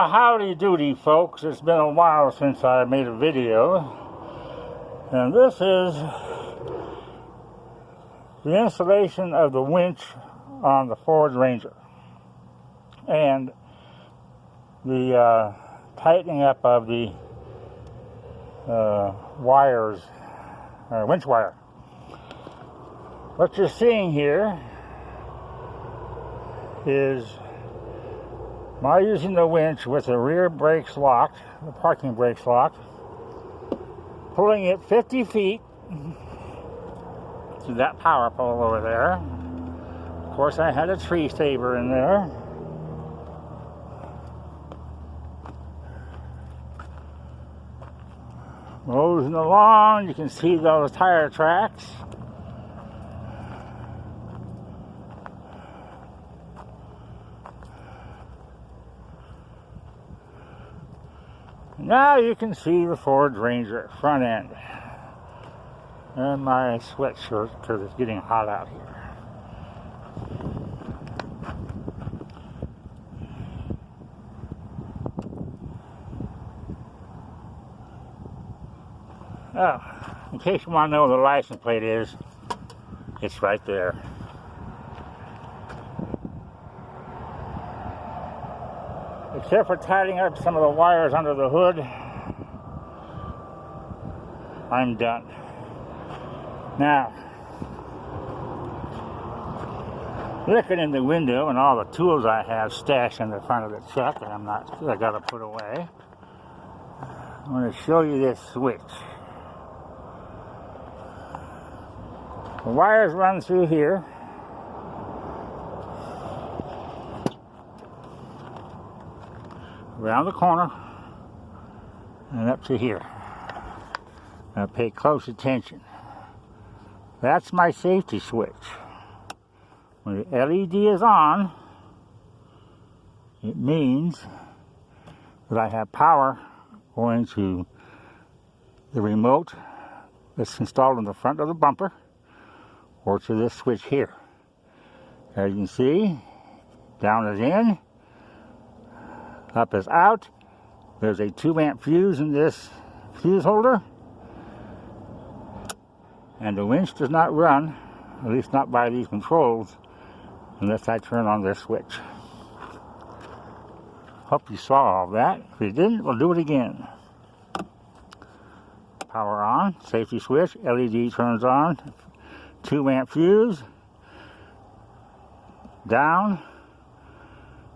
Well, howdy doody, folks. It's been a while since I made a video, and this is the installation of the winch on the Ford Ranger and the tightening up of the wires, winch wire. What you're seeing here is my using the winch with the rear brakes locked, the parking brakes locked, pulling it 50 feet to that power pole over there. Of course, I had a tree saver in there. Moseying along, you can see those tire tracks. Now you can see the Ford Ranger front end and my sweatshirt because it's getting hot out here. Oh, in case you want to know where the license plate is, it's right there. Except for tightening up some of the wires under the hood, I'm done. Now, looking in the window and all the tools I have stashed in the front of the truck that I gotta put away, I'm going to show you this switch. The wires run through here. Around the corner and up to here. Now pay close attention. That's my safety switch. When the LED is on, it means that I have power going to the remote that's installed in the front of the bumper or to this switch here. As you can see, down is in, up is out. There's a 2-amp fuse in this fuse holder. And the winch does not run, at least not by these controls, unless I turn on this switch. Hope you saw all that. If you didn't, we'll do it again. Power on, safety switch, LED turns on, 2-amp fuse. Down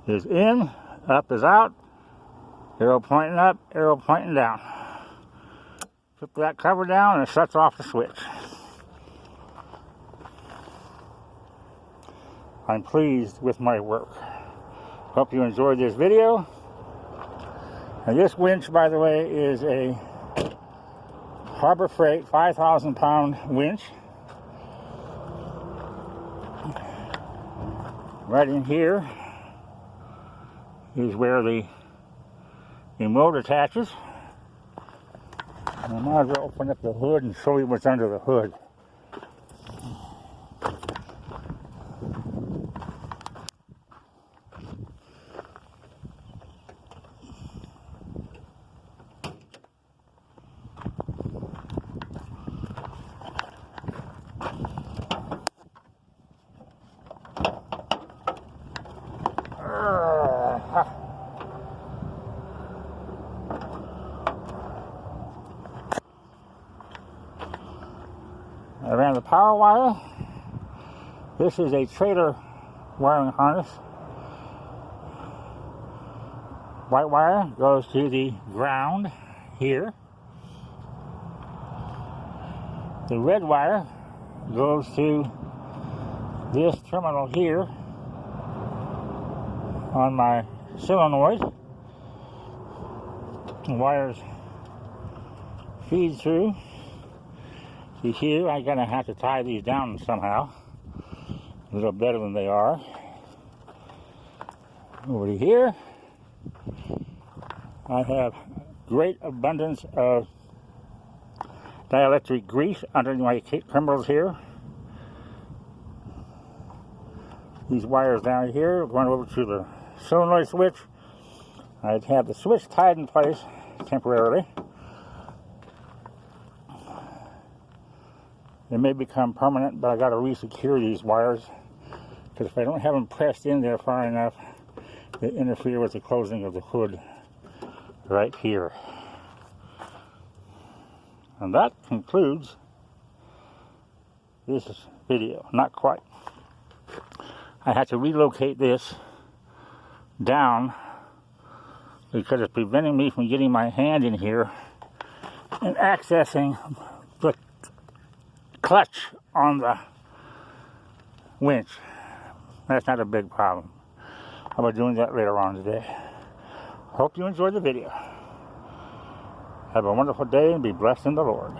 is in. Up is out, arrow pointing up, arrow pointing down. Flip that cover down and it shuts off the switch. I'm pleased with my work. Hope you enjoyed this video. And this winch, by the way, is a Harbor Freight 5,000-pound winch. Right in here is where the remote attaches. And I might as well open up the hood and show you what's under the hood. I ran the power wire. This is a trailer wiring harness. White wire goes to the ground here. The red wire goes to this terminal here on my solenoid. The wires feed through. See here, I'm going to have to tie these down somehow, a little better than they are. Over to here, I have great abundance of dielectric grease under my terminals here. These wires down here going over to the solenoid switch I'd have the switch tied in place temporarily. It may become permanent, but I got to re-secure these wires, because if I don't have them pressed in there far enough, they interfere with the closing of the hood right here. And that concludes this video. Not quite. I had to relocate this down because it's preventing me from getting my hand in here and accessing the clutch on the winch. That's not a big problem. I'll be doing that later on today. Hope you enjoyed the video. Have a wonderful day and be blessed in the Lord.